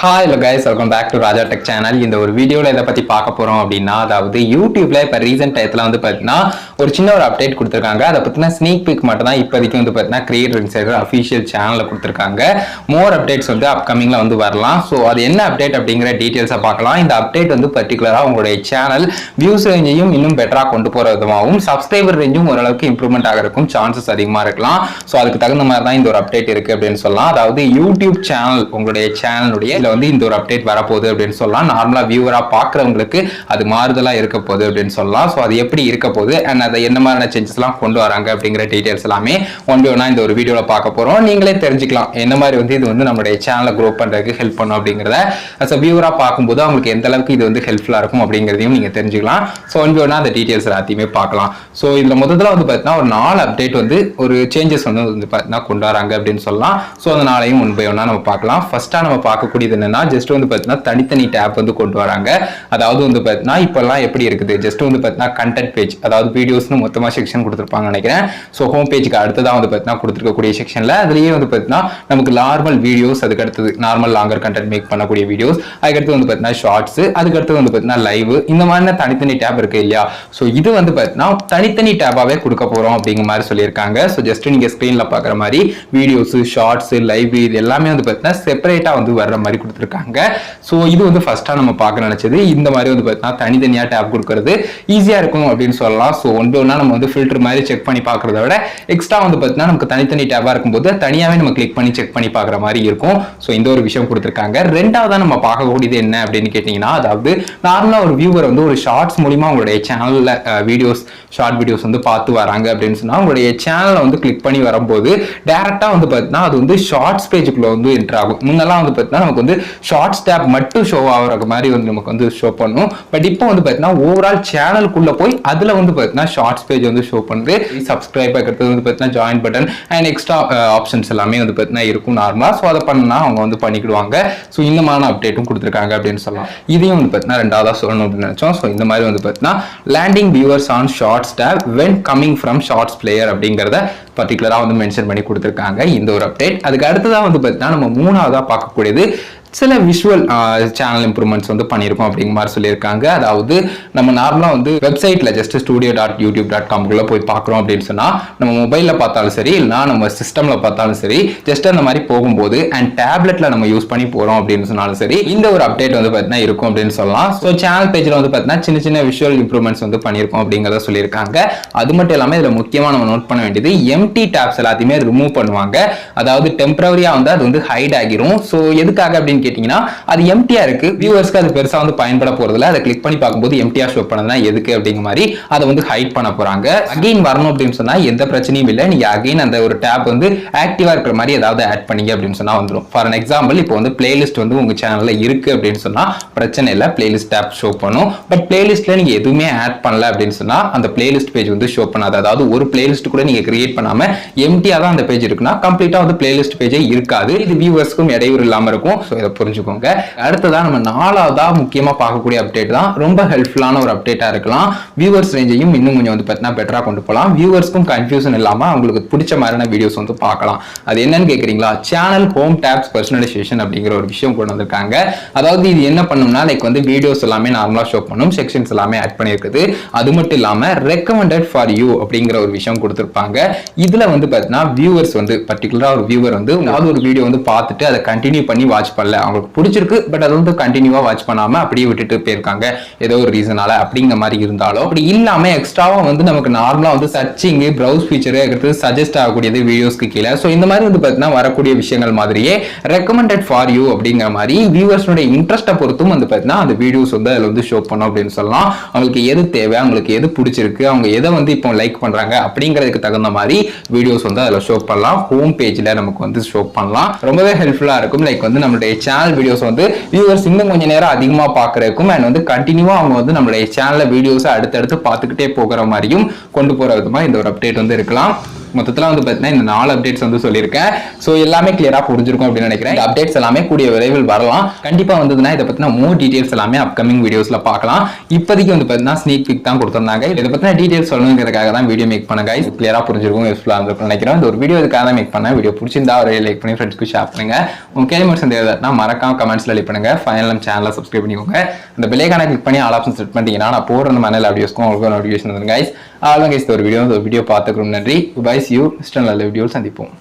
Hi hello guys, welcome back to Raja tech channel. இந்த ஒரு வீடியோவில் இதை பற்றி பார்க்க போகிறோம் அப்படின்னா, அதாவது யூடியூப்ல இப்போ ரீசெண்ட் டயத்தில் வந்து பார்த்தீங்கன்னா ஒரு சின்ன ஒரு அப்டேட் கொடுத்துருக்காங்க. அதை பற்றின ஸ்னீக் பிக் மட்டும் தான் இப்போதைக்கு வந்து பார்த்தீங்கன்னா கிரியேட்டர் இன்சைடர் அஃபிஷியல் சேனலில் கொடுத்துருக்காங்க. மோர் அப்டேட்ஸ் வந்து அப்கமிங்கில் வந்து வரலாம். ஸோ அது என்ன அப்டேட் அப்படிங்கிற டீட்டெயில்ஸை பார்க்கலாம். இந்த அப்டேட் வந்து பர்டிகுலராக உங்களுடைய சேனல் வியூஸ் ரேஞ்சையும் இன்னும் பெட்டராக கொண்டு போகிற விதமாகவும் சப்ஸ்கிரைபர் ரேஞ்சும் ஓரளவுக்கு இம்ப்ரூவ்மெண்ட் ஆகிறதுக்கும் சான்சஸ் அதிகமாக இருக்கலாம். ஸோ அதுக்கு தகுந்த மாதிரி தான் இந்த ஒரு அப்டேட் இருக்குது அப்படின்னு சொல்லலாம். அதாவது யூடியூப் சேனல், உங்களுடைய சேனலுடைய வந்து இந்த ஒரு அப்டேட் வரப்போகுது அப்படின்னு சொல்லலாம். நார்மலா வியூவரா பாக்குறவங்களுக்கு அது மாறுதலா இருக்க போகுது அப்படின்னு சொல்லலாம். ஸோ அது எப்படி இருக்க போகுது அண்ட் அதை என்ன மாதிரியான சேஞ்சஸ் எல்லாம் கொண்டு வராங்க அப்படிங்கிற டீடைல்ஸ் எல்லாமே ஒன் பை ஒன்னா இந்த ஒரு வீடியோல பார்க்க போறோம். நீங்களே தெரிஞ்சுக்கலாம் என்ன மாதிரி வந்து இது வந்து நம்மளுடைய சேனலை க்ரோ பண்றதுக்கு ஹெல்ப் பண்ணும் அப்படிங்கிறத. அஸ் வியூவரா பார்க்கும்போது அவங்களுக்கு எந்த அளவுக்கு இது வந்து ஹெல்ப்ஃபுல்லா இருக்கும் அப்படிங்கிறதையும் நீங்க தெரிஞ்சுக்கலாம். ஸோ ஒன் பை ஒன்னா அந்த டீடைல்ஸ் எல்லாத்தையுமே பார்க்கலாம். ஸோ இதுல முதல்ல வந்து பார்த்தீங்கன்னா ஒரு 4 அப்டேட் வந்து ஒரு சேஞ்சஸ் வந்து பார்த்தீங்கன்னா கொண்டு வராங்க அப்படின்னு சொல்லலாம். ஸோ அந்த 4ஐயும் ஒன் பை ஒன்னா நம்ம பார்க்கலாம். ஃபர்ஸ்டா நம்ம பார்க்கக்கூடியது என்னன்னா, ஜஸ்ட் வந்து பார்த்தீங்கன்னா தனித்தனி டேப் வந்து கொண்டு வராங்க. அதாவது வந்து பார்த்தீங்கன்னா இப்பெல்லாம் எப்படி இருக்குது, ஜஸ்ட் வந்து பார்த்தீங்கன்னா கண்டென்ட் பேஜ், அதாவது வீடியோஸ்னு மொத்தமாக செக்ஷன் கொடுத்துருப்பாங்க நினைக்கிறேன். ஸோ ஹோம் பேஜுக்கு அடுத்ததான் வந்து பார்த்தீங்கன்னா கொடுத்துருக்கக்கூடிய செக்ஷனில் அதுலேயே வந்து பார்த்தீங்கன்னா நமக்கு நார்மல் வீடியோஸ், அதுக்கு அடுத்தது நார்மல் லாங்கர் கண்டென்ட் மேக் பண்ணக்கூடிய வீடியோஸ், அதுக்கடுத்து வந்து பார்த்தீங்கன்னா ஷார்ட்ஸ், அதுக்கடுத்து வந்து பார்த்தீங்கன்னா லைவ், இந்த மாதிரி தனித்தனி டேப் இருக்கு இல்லையா. ஸோ இது வந்து பார்த்தீங்கன்னா தனித்தனி டேப்பாகவே கொடுக்க போகிறோம் அப்படிங்கிற மாதிரி சொல்லியிருக்காங்க. ஸோ ஜஸ்ட் நீங்கள் ஸ்க்ரீனில் பார்க்குற மாதிரி வீடியோஸ், ஷார்ட்ஸ், லைவ் இது எல்லாமே வந்து பார்த்தீங்கன்னா செப்பரேட்டாக வந்து வர்ற மாதிரி கொடுத்துருக்காங்க. ஸோ இது வந்து ஃபர்ஸ்டா நம்ம பார்க்க நினைச்சது. இந்த மாதிரி வந்து பார்த்தீங்கன்னா தனித்தனியாக டேப் கொடுக்கறது ஈஸியா இருக்கும் அப்படின்னு சொல்லலாம். ஸோ ஒன் பை ஒன்னா நம்ம வந்து ஃபில்டர் மாதிரி செக் பண்ணி பார்க்கறத விட எக்ஸ்ட்ரா வந்து பார்த்தீங்கன்னா நமக்கு தனித்தனி டேப்பா இருக்கும்போது தனியாவே நம்ம கிளிக் பண்ணி செக் பண்ணி பார்க்குற மாதிரி இருக்கும். ஸோ இந்த ஒரு விஷயம் கொடுத்துருக்காங்க. ரெண்டாவதா நம்ம பார்க்கக்கூடியது என்ன அப்படின்னு கேட்டீங்கன்னா, அதாவது நார்மலா ஒரு வியூவர் வந்து ஒரு ஷார்ட்ஸ் மூலியமா உங்களுடைய சேனல்ல வீடியோஸ், ஷார்ட் வீடியோஸ் வந்து பார்த்து வராங்க அப்படின்னு சொன்னா உங்களுடைய சேனலை வந்து கிளிக் பண்ணி வரும்போது டைரக்டா வந்து பார்த்தீங்கன்னா அது வந்து ஷார்ட்ஸ் பேஜுக்குள்ள வந்து என்டர் ஆகும். முன்னெல்லாம் வந்து பார்த்தீங்கன்னா நமக்கு வந்து ஷார்ட்ஸ் டேப் மட்டும் ஷோ ஆகிற மாதிரி வந்து நமக்கு வந்து ஷோ பண்ணும். பட் இப்போ வந்து பார்த்தீங்கன்னா ஓவரால் சேனலுக்குள்ள போய் அதுல வந்து பார்த்தீங்கன்னா ஷார்ட்ஸ் பேஜ் வந்து ஷோ பண்ணுது. சப்ஸ்கிரைப் ஆகிறது வந்து பார்த்தீங்கன்னா join button and extra options எல்லாமே வந்து பார்த்தீங்கன்னா இருக்கும் நார்மலா. ஸோ அதை பண்ணா அவங்க வந்து பண்ணிக்கிடுவாங்க. ஸோ இந்த மாதிரி அப்டேட்டும் கொடுத்துருக்காங்க அப்படின்னு சொல்லலாம். இதையும் வந்து பார்த்தீங்கன்னா ரெண்டாவதா சொல்லணும் அப்படின்னு நினைச்சோம். ஸோ இந்த மாதிரி வந்து பார்த்தீங்கன்னா landing viewers on shorts tab when coming from shorts player அப்படிங்கிறத பர்டிகுலரா வந்து மென்ஷன் பண்ணி கொடுத்துருக்காங்க இந்த ஒரு அப்டேட். அதுக்கு அடுத்ததான் வந்து பார்த்தீங்கன்னா நம்ம மூணாவதா பார்க்கக்கூடியது சில விஷுவல் சேனல் இம்ப்ரூவ்மெண்ட்ஸ் வந்து பண்ணியிருக்கோம் அப்படிங்கிற மாதிரி சொல்லியிருக்காங்க. அதாவது நம்ம நார்மலாக வந்து வெப்சைட்டில் ஜஸ்ட் studio.youtube.com போய் பார்க்குறோம் அப்படின்னு சொன்னால் நம்ம மொபைலில் பார்த்தாலும் சரி, இல்லைனா நம்ம சிஸ்டமில் பார்த்தாலும் சரி, ஜஸ்ட் அந்த மாதிரி போகும்போது அண்ட் டேப்லெட்டில் நம்ம யூஸ் பண்ணி போகிறோம் அப்படின்னு சொன்னாலும் சரி, இந்த ஒரு அப்டேட் வந்து பார்த்தீங்கன்னா இருக்கும் அப்படின்னு சொல்லலாம். ஸோ சேனல் பேஜில் வந்து பார்த்தீங்கன்னா சின்ன சின்ன விஷுவல் இம்ப்ரூவ்மெண்ட்ஸ் வந்து பண்ணியிருக்கோம் அப்படிங்கிறத சொல்லியிருக்காங்க. அது மட்டும் இல்லாமல் இதில் முக்கியமாக நம்ம நோட் பண்ண வேண்டியது எம்டி டேப்ஸ் எல்லாத்தையுமே ரிமூவ் பண்ணுவாங்க. அதாவது டெம்பரரியாக வந்து அது வந்து ஹைட் ஆகிரும். ஸோ எதுக்காக அப்படின்னு கேட்டீங்கன்னா, அது எம்டியா இருக்கு, வியூவர்ஸ்க்கு அது பெருசா வந்து பயன்பட போறதில்ல, அதை கிளிக் பண்ணி பார்க்கும்போது எம்டியா ஷோ பண்ணதுனா எதுக்கு அப்படிங்கிற மாதிரி அதை வந்து ஹைட் பண்ண போறாங்க. அகைன் வரணும் அப்படின்னு சொன்னா எந்த பிரச்சனையும் இல்லை. நீங்க அகைன் அந்த ஒரு டேப் வந்து ஆக்டிவா இருக்கிற மாதிரி ஏதாவது ஆட் பண்ணீங்க அப்படின்னு சொன்னா வந்துடும். ஃபார் அன் எக்ஸாம்பிள், இப்போ வந்து பிளேலிஸ்ட் வந்து உங்க சேனல்ல இருக்கு அப்படின்னு சொன்னா பிரச்சனை இல்லை, பிளேலிஸ்ட் டேப் ஷோ பண்ணும். பட் பிளேலிஸ்ட்ல நீங்க எதுவுமே ஆட் பண்ணல அப்படின்னு சொன்னா அந்த பிளேலிஸ்ட் பேஜ் வந்து ஷோ பண்ணாது. அதாவது ஒரு பிளேலிஸ்ட் கூட நீங்க கிரியேட் பண்ணாம எம்டியா தான் அந்த பேஜ் இருக்குன்னா கம்ப்ளீட்டா வந்து பிளேலிஸ்ட் பேஜே இருக்காது. இது வியூவர்ஸ்க்கும் இடையூறு இல்லாம இருக்கும். புரிஞ்சுக்கோங்க. அடுத்ததான் நம்ம 4வதா முக்கியமா பார்க்கக்கூடிய அப்டேட் தான் ரொம்ப ஹெல்ப்ஃபுல்லான ஒரு அப்டேட்டா இருக்கலாம். வியூவர்ஸ் ரேஞ்சையும் இன்னும் கொஞ்சம் வந்து பார்த்தீங்கன்னா பெட்டரா கொண்டு போகலாம். வியூவர்ஸ்க்கும் கன்ஃபியூஷன் இல்லாம அவங்களுக்கு பிடிச்ச மாதிரியான வீடியோஸ் வந்து பார்க்கலாம். அது என்னன்னு கேட்குறீங்களா, சேனல் ஹோம் டேப்ஸ் பர்சனலைசேஷன் அப்படிங்கிற ஒரு விஷயம் கொண்டு வந்திருக்காங்க. அதாவது இது என்ன பண்ணும்னா, லைக் வந்து வீடியோஸ் எல்லாமே நார்மலா ஷோ பண்ணும், செக்ஷன்ஸ் எல்லாமே ஆட் பண்ணியிருக்குது. அது மட்டும் இல்லாம ரெக்கமெண்டட் ஃபார் யூ அப்படிங்கிற ஒரு விஷயம் கொடுத்திருப்பாங்க. இதுல வந்து பார்த்தீங்கன்னா வியூவர்ஸ் வந்து பர்டிகுலரா ஒரு வியூவர் வந்து ஏதாவது ஒரு வீடியோ வந்து பார்த்துட்டு அதை கண்டினியூ பண்ணி வாட்ச் பண்ணல, அவங்களுக்கு பிடிச்சிருக்கு பட் அது வந்து கண்டினியூவா வாட்ச் பண்ணாம அப்படியே விட்டுட்டு போயிருக்காங்க ஏதோ ஒரு ரீசனால அப்படிங்கிற மாதிரி இருந்தாலும், அப்படி இல்லாம எக்ஸ்ட்ராவா வந்து நமக்கு நார்மலா வந்து சர்ச்சிங், ப்ரௌஸ் ஃபீச்சர் எடுத்து சஜஸ்ட் ஆகக்கூடியது வீடியோஸ்க்கு கீழே. ஸோ இந்த மாதிரி வந்து பார்த்தீங்கன்னா வரக்கூடிய விஷயங்கள் மாதிரியே ரெக்கமெண்டட் ஃபார் யூ அப்படிங்கிற மாதிரி வியூவர்ஸோட இன்ட்ரெஸ்ட்டை பொறுத்தும் வந்து பார்த்தீங்கன்னா அந்த வீடியோஸ் வந்து அதில் வந்து ஷோ பண்ணும் அப்படின்னு சொல்லலாம். அவங்களுக்கு எது தேவை, அவங்களுக்கு எது பிடிச்சிருக்கு, அவங்க எதை வந்து இப்போ லைக் பண்றாங்க அப்படிங்கிறதுக்கு தகுந்த மாதிரி வீடியோஸ் வந்து அதில் ஷோ பண்ணலாம். ஹோம் பேஜ்ல நமக்கு வந்து ஷோ பண்ணலாம். ரொம்பவே ஹெல்ப்ஃபுல்லா இருக்கும். லைக் வந்து நம்மளுடைய சேனல் வீடியோஸ் வந்து வியூவர்ஸ் இன்னும் கொஞ்சம் நேரம் அதிகமா பார்க்கறதுக்கும் அண்ட் வந்து கண்டினியூவா அவங்க வந்து நம்மளுடைய சேனல்ல வீடியோஸ் அடுத்தடுத்து பார்த்துக்கிட்டே போகிற மாதிரியும் கொண்டு போற விதமா இந்த ஒரு அப்டேட் வந்து இருக்கலாம். மொத்தத்தில் வந்து பார்த்தீங்கன்னா இந்த 4 அப்டேட்ஸ் வந்து சொல்லியிருக்கேன். ஸோ எல்லாமே கிளியராக புரிஞ்சிருக்கும் அப்படின்னு நினைக்கிறேன். இந்த அப்டேட்ஸ் எல்லாமே கூடிய விரைவில் வரலாம். கண்டிப்பாக வந்ததுன்னா இதை பற்றின மோர் டீடைல்ஸ் எல்லாமே அப்கமிங் வீடியோஸ்ல பார்க்கலாம். இப்போதைக்கு வந்து பார்த்தீங்கன்னா ஸ்னீக் பிக் தான் கொடுத்துருந்தாங்க. இதை பற்றின டீடைல்ஸ் சொல்லணுங்கிறதுக்காக தான் வீடியோ மேக் பண்ணுங்க. கிளியராக புரிஞ்சிருக்கும், யூஸ்ஃபுல்லாக இருந்திருக்கும் நினைக்கிறேன். இந்த ஒரு வீடியோ இதுக்காக தான் மேக் பண்ணேன். வீடியோ பிடிச்சிருந்தா ஒரு லைக் பண்ணி ஃப்ரெண்ட்ஸ்க்கு ஷேர் பண்ணுங்க. உங்க கேள்வி சந்தேகம்னா மறக்காம கமெண்ட்ஸ்ல லீவ் பண்ணுங்க. ஃபைனல் நம்ம சேனலை சப்ஸ்கிரைப் பண்ணிக்கோங்க. அந்த பெல் ஐகானை கிளிக் பண்ணி ஆல் ஆப்ஷன் செட் பண்ணிட்டீங்கன்னா நான் போடுற அந்த மனல் வீடியோஸ்க்கும் உங்களுக்கு நோட்டிஃபிகேஷன் வந்துடும். கைஸ் ஆல்வாங்க ஒரு வீடியோ பார்த்துக்கிறோம். நன்றி. பை. C you. நெக்ஸ்ட் நல்ல வீடியோவில் சந்திப்போம்.